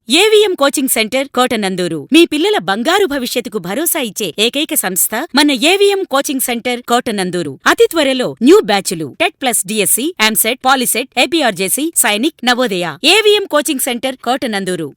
AVM coaching centre Kotananduru మీ పిల్లల బంగారు భవిష్యత్తుకు భరోసా ఇచ్చే ఏకైక సంస్థ మన ఏవిఎం కోచింగ్ సెంటర్ కోటనందూరు. అతి త్వరలో న్యూ బ్యాచ్లు TET plus DSC, EAMCET, POLYCET, APRJC, Sainik, Navodaya. AVM coaching centre Kotanandur.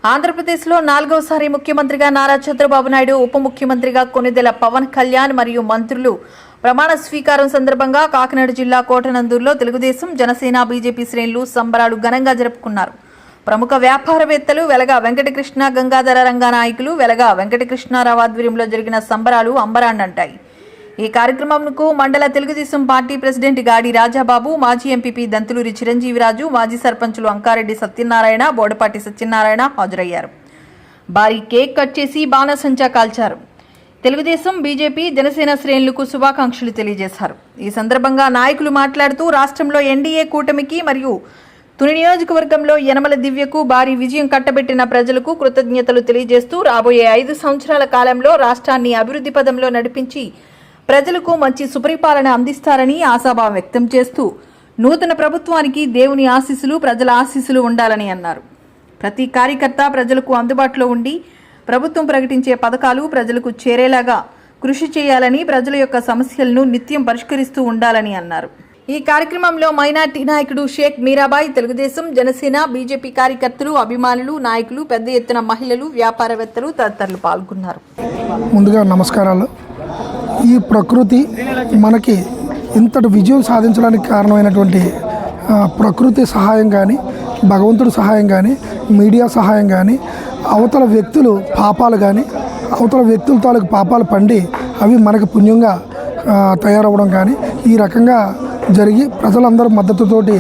ఆంధ్రప్రదేశ్లో 4వసారి ముఖ్యమంత్రిగా నారా చంద్రబాబు నాయుడు, ఉప ముఖ్యమంత్రిగా కొణిదెల పవన్ కళ్యాణ్ మరియు మంత్రులు ప్రమాణ స్వీకారం సందర్భంగా కాకినాడ జిల్లా కోటనందూరులో తెలుగుదేశం, జనసేన, బీజేపీ శ్రేణులు సంబరాలు ఘనంగా జరుపుకున్నారు. ప్రముఖ వ్యాపారవేత్తలు వెలగా వెంకటకృష్ణ, గంగాధర రంగా నాయకులు వెలగా వెంకటకృష్ణారావు ఆధ్వర్యంలో జరిగిన సంబరాలు అంబరాన్నంటాయి. ఈ కార్యక్రమంకు మండల తెలుగుదేశం పార్టీ ప్రెసిడెంట్ గాడి రాజాబాబు, మాజీ ఎంపీపీ దంతులూరి చిరంజీవిరాజు, మాజీ సర్పంచులు అంకారెడ్డి సత్యనారాయణ, బోడపాటి సత్యనారాయణ హాజరయ్యారు. భారీ కేక్ కట్ చేసి బాణసంచా కాల్చారు. తెలుగుదేశం, బీజేపీ, జనసేన శ్రేణులకు శుభాకాంక్షలు తెలియజేశారు. ఈ సందర్భంగా నాయకులు మాట్లాడుతూ రాష్ట్రంలో ఎన్డీఏ కూటమికి మరియు తుని నియోజకవర్గంలో యనమల దివ్యకు భారీ విజయం కట్టబెట్టిన ప్రజలకు కృతజ్ఞతలు తెలియజేస్తూ రాబోయే 5 సంవత్సరాల కాలంలో రాష్ట్రాన్ని అభివృద్ధి పదంలో నడిపించి ప్రజలకు మంచి సుపరిపాలన అందిస్తారని ఆశాభావం వ్యక్తం చేస్తూ నూతన ప్రభుత్వానికి దేవుని ఆశీస్సులు, ప్రజల ఆశీస్సులు ఉండాలని అన్నారు. ప్రతి కార్యకర్త ప్రజలకు అందుబాటులో ఉండి ప్రభుత్వం ప్రకటించే పథకాలు ప్రజలకు చేరేలాగా కృషి చేయాలని, ప్రజల యొక్క సమస్యలను నిత్యం పరిష్కరిస్తూ ఉండాలని అన్నారు. ఈ కార్యక్రమంలో మైనార్టీ నాయకుడు షేక్ మీరాబాయ్, తెలుగుదేశం, జనసేన, బీజేపీ కార్యకర్తలు, అభిమానులు, నాయకులు, పెద్ద ఎత్తున మహిళలు, వ్యాపారవేత్తలు తదితరులు పాల్గొన్నారు. ముందుగా నమస్కారాలు. ఈ ప్రకృతి మనకి ఇంతటి విజయం సాధించడానికి కారణమైనటువంటి ప్రకృతి సహాయం కానీ, భగవంతుడి సహాయం కానీ, మీడియా సహాయం కానీ, అవతల వ్యక్తులు పాపాలు కానీ, అవతల వ్యక్తుల తాలూకు పాపాలు పండి అవి మనకు పుణ్యంగా తయారవ్వడం కానీ ఈ రకంగా జరిగి ప్రజలందరూ మద్దతుతోటి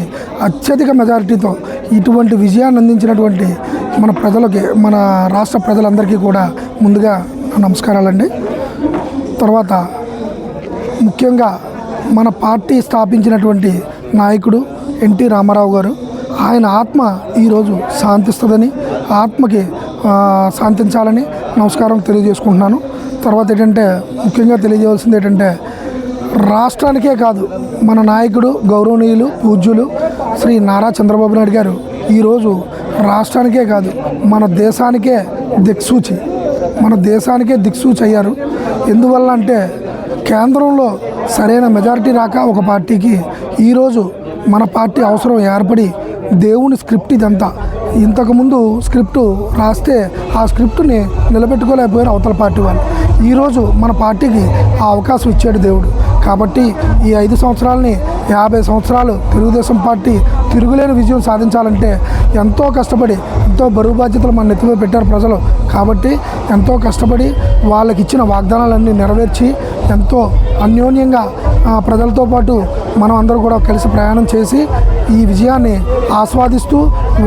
అత్యధిక మెజారిటీతో ఇటువంటి విజయాన్ని అందించినటువంటి మన ప్రజలకి, మన రాష్ట్ర ప్రజలందరికీ కూడా ముందుగా నమస్కారాలండి. తర్వాత ముఖ్యంగా మన పార్టీ స్థాపించినటువంటి నాయకుడు ఎన్టీ రామారావు గారు, ఆయన ఆత్మ ఈరోజు శాంతిస్తుందని, ఆత్మకి శాంతించాలని నమస్కారం తెలియజేసుకుంటున్నాను. తర్వాత ఏంటంటే ముఖ్యంగా తెలియజేయాల్సింది ఏంటంటే రాష్ట్రానికే కాదు మన నాయకుడు గౌరవనీయులు పూజ్యులు శ్రీ నారా చంద్రబాబు నాయుడు గారు ఈరోజు రాష్ట్రానికే కాదు మన దేశానికే దిక్సూచి, మన దేశానికే దిక్సూచి అయ్యారు. ఎందువల్ల అంటే కేంద్రంలో సరైన మెజారిటీ రాక ఒక పార్టీకి ఈరోజు మన పార్టీ అవసరం ఏర్పడి దేవుని స్క్రిప్ట్ ఇదంతా. ఇంతకుముందు స్క్రిప్టు రాస్తే ఆ స్క్రిప్టుని నిలబెట్టుకోలేకపోయారు అవతల పార్టీ వాళ్ళు. ఈరోజు మన పార్టీకి ఆ అవకాశం ఇచ్చాడు దేవుడు. కాబట్టి ఈ 5 సంవత్సరాలని 50 సంవత్సరాలు తెలుగుదేశం పార్టీ తిరుగులేని విజయం సాధించాలంటే ఎంతో కష్టపడి, ఎంతో బరువు బాధ్యతలు మన నెత్తిపై పెట్టారు ప్రజలు. కాబట్టి ఎంతో కష్టపడి వాళ్ళకి ఇచ్చిన వాగ్దానాలన్నీ నెరవేర్చి ఎంతో అన్యోన్యంగా ప్రజలతో పాటు మనం అందరూ కూడా కలిసి ప్రయాణం చేసి ఈ విజయాన్ని ఆస్వాదిస్తూ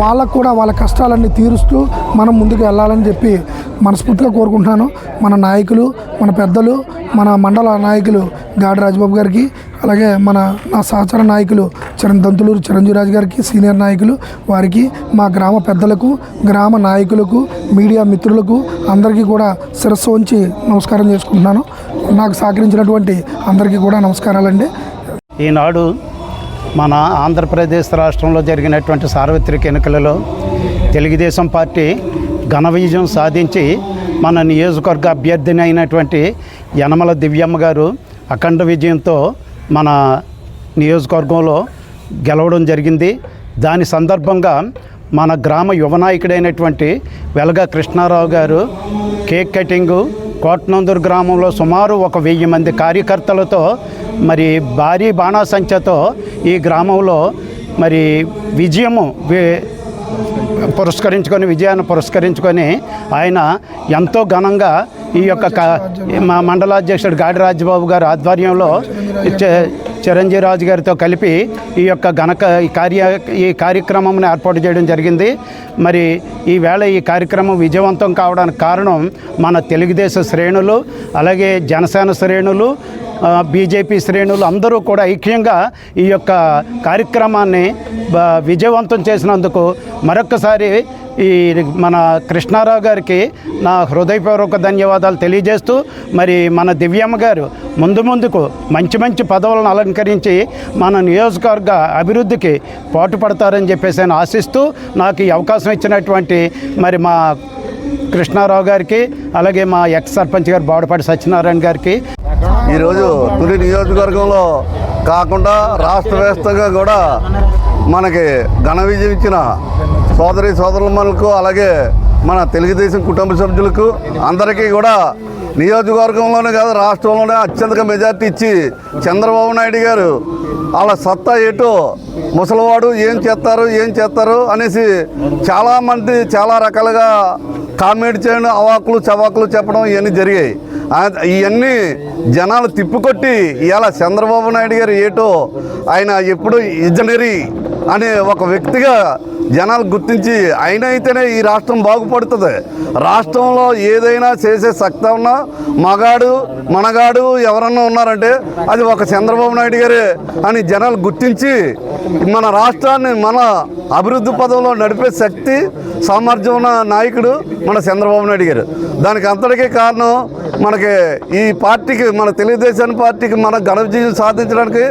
వాళ్ళకు కూడా వాళ్ళ కష్టాలన్నీ తీరుస్తూ మనం ముందుకు వెళ్ళాలని చెప్పి మనస్ఫూర్తిగా కోరుకుంటున్నాను. మన నాయకులు, మన పెద్దలు, మన మండల నాయకులు గాడి రాజబాబు గారికి, అలాగే నా సహచర నాయకులు దంతులూరు చిరంజీవిరాజు గారికి, సీనియర్ నాయకులు వారికి, మా గ్రామ పెద్దలకు, గ్రామ నాయకులకు, మీడియా మిత్రులకు అందరికీ కూడా శిరస్సు ఉంచి నమస్కారం చేసుకుంటున్నాను. నాకు సహకరించినటువంటి అందరికీ కూడా నమస్కారాలండి. ఈనాడు మన ఆంధ్రప్రదేశ్ రాష్ట్రంలో జరిగినటువంటి సార్వత్రిక ఎన్నికలలో తెలుగుదేశం పార్టీ ఘన విజయం సాధించి మన నియోజకవర్గ అభ్యర్థిని అయినటువంటి యనమల దివ్యమ్మ గారు అఖండ విజయంతో మన నియోజకవర్గంలో గెలవడం జరిగింది. దాని సందర్భంగా మన గ్రామ యువ నాయకుడైనటువంటి వెలగా కృష్ణారావు గారు కేక్ కటింగు కోటనందూరు గ్రామంలో సుమారు 1000 మంది కార్యకర్తలతో మరి భారీ బాణాసంచతో ఈ గ్రామంలో మరి విజయాన్ని పురస్కరించుకొని ఆయన ఎంతో ఘనంగా ఈ యొక్క మా మండలాధ్యక్షుడు గాడి రాజబాబు గారి ఆధ్వర్యంలో చిరంజీవిరాజు గారితో కలిపి ఈ యొక్క ఈ కార్యక్రమంను ఏర్పాటు చేయడం జరిగింది. మరి ఈవేళ ఈ కార్యక్రమం విజయవంతం కావడానికి కారణం మన తెలుగుదేశం శ్రేణులు, అలాగే జనసేన శ్రేణులు, బీజేపీ శ్రేణులు అందరూ కూడా ఐక్యంగా ఈ యొక్క కార్యక్రమాన్ని విజయవంతం చేసినందుకు మరొక్కసారి ఈ మన కృష్ణారావు గారికి నా హృదయపూర్వక ధన్యవాదాలు తెలియజేస్తూ, మరి మన దివ్యమ్మ గారు ముందుకు మంచి పదవులను అలంకరించి మన నియోజకవర్గ అభివృద్ధికి పాటుపడతారని చెప్పేసి నేను ఆశిస్తూ, నాకు ఈ అవకాశం ఇచ్చినటువంటి మరి మా కృష్ణారావు గారికి, అలాగే మా ఎక్స్ సర్పంచ్ గారు బావడపాటి సత్యనారాయణ గారికి, ఈరోజు తుని నియోజకవర్గంలో కాకుండా రాష్ట్ర వ్యాప్తంగా కూడా మనకి ఘన విజయం ఇచ్చిన సోదరులకు, అలాగే మన తెలుగుదేశం కుటుంబ సభ్యులకు అందరికీ కూడా నియోజకవర్గంలోనే కాదు రాష్ట్రంలోనే అత్యధిక మెజార్టీ ఇచ్చి చంద్రబాబు నాయుడు గారు వాళ్ళ సత్తా ఏటో ముసలివాడు ఏం చేస్తారు అనేసి చాలామంది చాలా రకాలుగా కామెంట్ చేయడం, అవాకులు చవాకులు చెప్పడం ఇవన్నీ జరిగాయి. ఇవన్నీ జనాలు తిప్పికొట్టి ఇవాళ చంద్రబాబు నాయుడు గారు ఏటో ఆయన ఎప్పుడు ఇంజనీరీ అనే ఒక వ్యక్తిగా జనాలు గుర్తించి ఆయన అయితేనే ఈ రాష్ట్రం బాగుపడుతుంది. రాష్ట్రంలో ఏదైనా చేసే సత్తా ఉన్నా మనగాడు ఎవరన్నా ఉన్నారంటే అది ఒక చంద్రబాబు నాయుడు గారే అని జనాలు గుర్తించి మన రాష్ట్రాన్ని మన అభివృద్ధి పదంలో నడిపే శక్తి సామర్థ్యం ఉన్న నాయకుడు మన చంద్రబాబు నాయుడు గారు. దానికి అంతటికీ కారణం మనకి ఈ పార్టీకి, మన తెలుగుదేశం పార్టీకి మన ఘన విజయం సాధించడానికి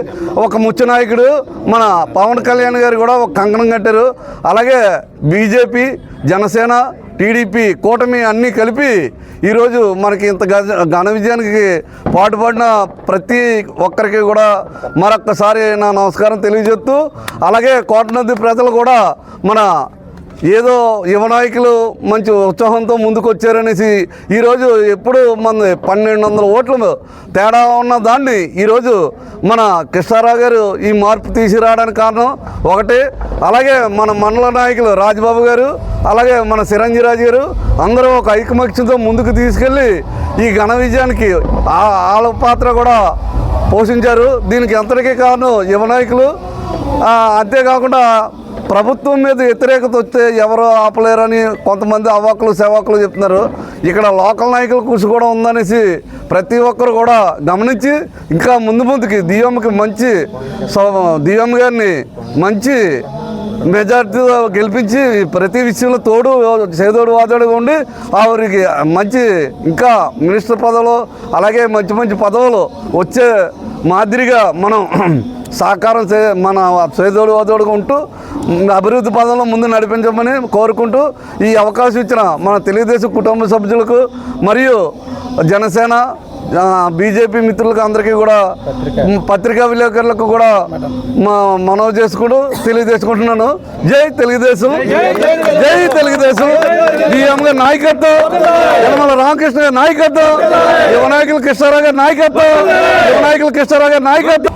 ఒక ముఖ్య నాయకుడు మన పవన్ కళ్యాణ్ గారు కూడా ఒక కంకణం కట్టారు. అలాగే బీజేపీ, జనసేన, టీడీపీ కూటమి అన్నీ కలిపి ఈరోజు మనకి ఇంత ఘన విజయానికి పాటుపడిన ప్రతి ఒక్కరికి కూడా మరొక్కసారి నా నమస్కారం తెలియజేస్తూ, అలాగే కోటనది ప్రజలు కూడా మన ఏదో యువ నాయకులు మంచి ఉత్సాహంతో ముందుకు వచ్చారనేసి ఈరోజు ఎప్పుడు మన 1200 ఓట్లు తేడా ఉన్న దాన్ని ఈరోజు మన కృష్ణారావు గారు ఈ మార్పు తీసుకురావడానికి కారణం ఒకటి. అలాగే మన మండల నాయకులు రాజబాబు గారు, అలాగే మన చిరంజీరాజు గారు అందరూ ఒక ఐకమత్యంతో ముందుకు తీసుకెళ్ళి ఈ ఘన విజయానికి వాళ్ళ పాత్ర కూడా పోషించారు. దీనికి ఎంతటికీ కారణం యువ నాయకులు. అంతేకాకుండా ప్రభుత్వం మీద వ్యతిరేకత వస్తే ఎవరు ఆపలేరని కొంతమంది అవాకులు సెవాకులు చెప్తున్నారు. ఇక్కడ లోకల్ నాయకుల కృషి కూడా ఉందనేసి ప్రతి ఒక్కరు కూడా గమనించి ఇంకా ముందుకి దివ్యమ్మ గారిని మంచి మెజార్టీతో గెలిపించి ప్రతి విషయంలో చేదోడు వాదోడుగా ఉండి ఆవిరికి మంచి ఇంకా మినిస్టర్ పదవులు, అలాగే మంచి పదవులు వచ్చే మాదిరిగా మనం సహకారం మన చేదోడు వాదోడుగా ఉంటూ అభివృద్ధి పదంలో ముందు నడిపించమని కోరుకుంటూ ఈ అవకాశం ఇచ్చిన మన తెలుగుదేశం కుటుంబ సభ్యులకు మరియు జనసేన, బీజేపీ మిత్రులకు అందరికీ కూడా, పత్రికా విలేకరులకు కూడా మనవి చేసుకుంటూ తెలియజేసుకుంటున్నాను. జై తెలుగుదేశం, జై తెలుగుదేశం. దివ్యమ్మ గారి నాయకత్వం, యనమల రామకృష్ణ గారి నాయకత్వం, యువ నాయకులు కృష్ణారావు గారి నాయకత్వం.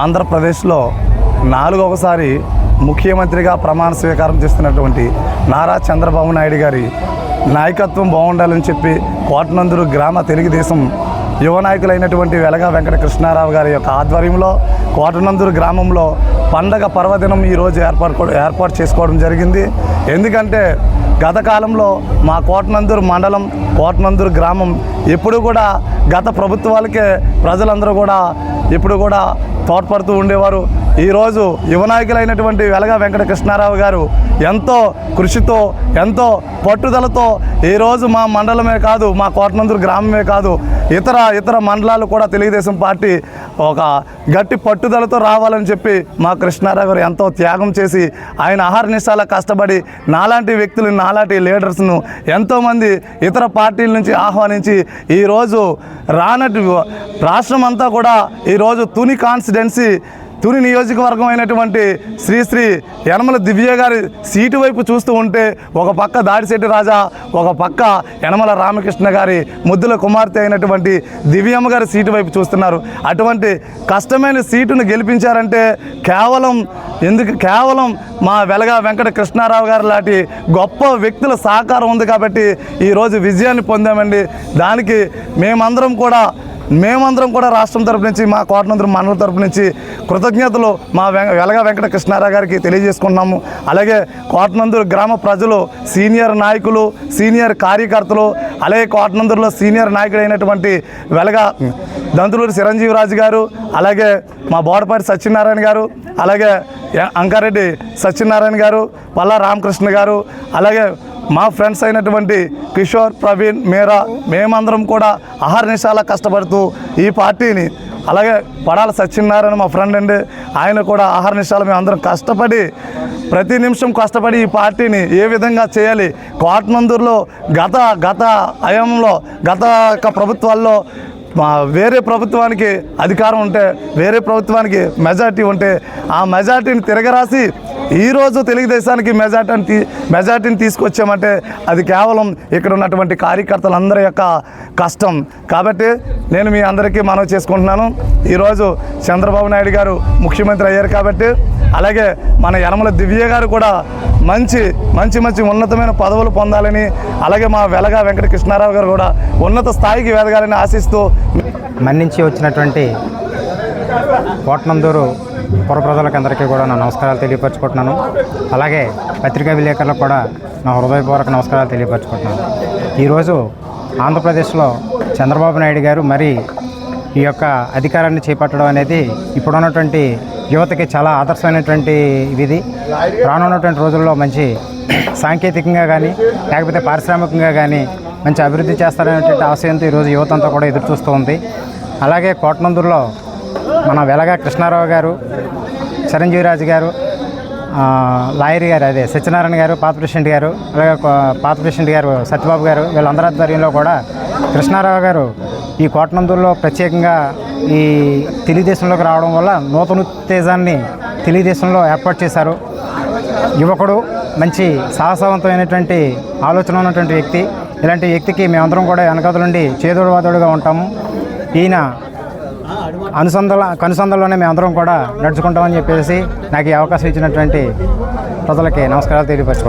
ఆంధ్రప్రదేశ్లో 4వసారి ముఖ్యమంత్రిగా ప్రమాణ స్వీకారం చేస్తున్నటువంటి నారా చంద్రబాబు నాయుడు గారి నాయకత్వం బాగుండాలని చెప్పి కోటనందూరు గ్రామ తెలుగుదేశం యువ నాయకులైనటువంటి వెలగా వెంకట కృష్ణారావు గారి యొక్క ఆధ్వర్యంలో కోటనందూరు గ్రామంలో పండగ పర్వదినం ఈరోజు ఏర్పాటు చేసుకోవడం జరిగింది. ఎందుకంటే గత కాలంలో మా కోటనందూరు మండలం, కోటనందూరు గ్రామం ఎప్పుడు కూడా గత ప్రభుత్వాలకే ప్రజలందరూ కూడా ఎప్పుడు కూడా తోడ్పడుతూ ఉండేవారు. ఈరోజు యువ నాయకులైనటువంటి వెలగా వెంకట కృష్ణారావు గారు ఎంతో కృషితో, ఎంతో పట్టుదలతో ఈరోజు మా మండలమే కాదు, మా కోటనందూరు గ్రామమే కాదు, ఇతర మండలాలు కూడా తెలుగుదేశం పార్టీ ఒక గట్టి పట్టుదలతో రావాలని చెప్పి మా కృష్ణారావు గారు ఎంతో త్యాగం చేసి ఆయన ఆహారనిశాల కష్టపడి నాలాంటి వ్యక్తులు, నాలాంటి లీడర్స్ను ఎంతోమంది ఇతర పార్టీల నుంచి ఆహ్వానించి ఈరోజు రాష్ట్రం అంతా కూడా ఈరోజు తుని కాన్స్టిట్యున్సీ, తుని నియోజకవర్గం అయినటువంటి శ్రీ యనమల దివ్య గారి సీటు వైపు చూస్తూ ఉంటే ఒక పక్క దాడిశెట్టి రాజా, ఒక పక్క యనమల రామకృష్ణ గారి ముద్దుల కుమార్తె అయినటువంటి దివ్యమ్మ గారి సీటు వైపు చూస్తున్నారు. అటువంటి కష్టమైన సీటును గెలిపించారంటే కేవలం మా వెలగా వెంకట కృష్ణారావు గారు లాంటి గొప్ప వ్యక్తుల సహకారం ఉంది కాబట్టి ఈరోజు విజయాన్ని పొందామండి. దానికి మేమందరం కూడా రాష్ట్రం తరపు నుంచి, మా కోటనందూరు మండలం తరపు నుంచి కృతజ్ఞతలు మా వెలగా వెంకట కృష్ణారావు గారికి తెలియజేసుకున్నాము. అలాగే కోటనందూరు గ్రామ ప్రజలు, సీనియర్ నాయకులు, సీనియర్ కార్యకర్తలు, అలాగే కోటనందూరులో సీనియర్ నాయకుడు అయినటువంటి వెలగా దంతులూరి చిరంజీవిరాజు గారు, అలాగే మా బోడపాటి సత్యనారాయణ గారు, అలాగే అంకారెడ్డి సత్యనారాయణ గారు, పల్లా రామకృష్ణ గారు, అలాగే మా ఫ్రెండ్స్ అయినటువంటి కిషోర్, ప్రవీణ్, మీరా, మేమందరం కూడా అహర్నిశాల కష్టపడుతూ ఈ పార్టీని, అలాగే పడాల సత్యనారాయణ మా ఫ్రెండ్ అండి, ఆయన కూడా అహర్నిశాల మేము అందరం కష్టపడి ప్రతి నిమిషం కష్టపడి ఈ పార్టీని ఏ విధంగా చేయాలి. కోటనందూరులో గత హయాంలో గత ప్రభుత్వాల్లో వేరే ప్రభుత్వానికి అధికారం ఉంటే, వేరే ప్రభుత్వానికి మెజార్టీ ఉంటే ఆ మెజార్టీని తిరగరాసి ఈరోజు తెలుగుదేశానికి మెజార్టీని తీసుకొచ్చామంటే అది కేవలం ఇక్కడ ఉన్నటువంటి కార్యకర్తలందరి యొక్క కష్టం. కాబట్టి నేను మీ అందరికీ మనవి చేసుకుంటున్నాను, ఈరోజు చంద్రబాబు నాయుడు గారు ముఖ్యమంత్రి అయ్యారు కాబట్టి, అలాగే మన యనమల దివ్య గారు కూడా మంచి ఉన్నతమైన పదవులు పొందాలని, అలాగే మా వెలగా వెంకట కృష్ణారావు గారు కూడా ఉన్నత స్థాయికి ఎదగాలని ఆశిస్తూ మన్నించి వచ్చినటువంటి కోటనందూరు పుర ప్రజలకు అందరికీ కూడా నా నమస్కారాలు తెలియపరచుకుంటున్నాను. అలాగే పత్రికా విలేకరులకు కూడా నా హృదయపూర్వక నమస్కారాలు తెలియపరచుకుంటున్నాను. ఈరోజు ఆంధ్రప్రదేశ్లో చంద్రబాబు నాయుడు గారు మరి ఈ యొక్క అధికారాన్ని చేపట్టడం అనేది ఇప్పుడున్నటువంటి యువతకి చాలా ఆదర్శమైనటువంటి ఇది. రానున్నటువంటి రోజుల్లో మంచి సాంకేతికంగా కానీ లేకపోతే పారిశ్రామికంగా కానీ మంచి అభివృద్ధి చేస్తారనేటువంటి ఆశయంతో ఈరోజు యువత అంతా కూడా ఎదురు చూస్తూ ఉంది. అలాగే కోటనందూరులో మన వెలగా కృష్ణారావు గారు, చిరంజీవిరాజు గారు, లాయర్ గారు అదే సత్యనారాయణ గారు, పాత ప్రెసిడెంట్ గారు, అలాగే పాత ప్రెసిడెంట్ గారు సత్యబాబు గారు, వీళ్ళందరి ఆధ్వర్యంలో కూడా కృష్ణారావు గారు ఈ కోటనందూరులో ప్రత్యేకంగా ఈ తెలుగుదేశంలోకి రావడం వల్ల నూతన ఉత్తేజాన్ని తెలుగుదేశంలో ఏర్పాటు చేశారు. యువకుడు, మంచి సాహసవంతమైనటువంటి ఆలోచన ఉన్నటువంటి వ్యక్తి. ఇలాంటి వ్యక్తికి మేమందరం కూడా వెనకదులుండి చేదోడువాదోడుగా ఉంటాము. ఈయన కనుసంధంలోనే మేమందరం కూడా నడుచుకుంటామని చెప్పేసి నాకు ఈ అవకాశం ఇచ్చినటువంటి ప్రజలకి నమస్కారాలు తెలియపరచుకుంటాం.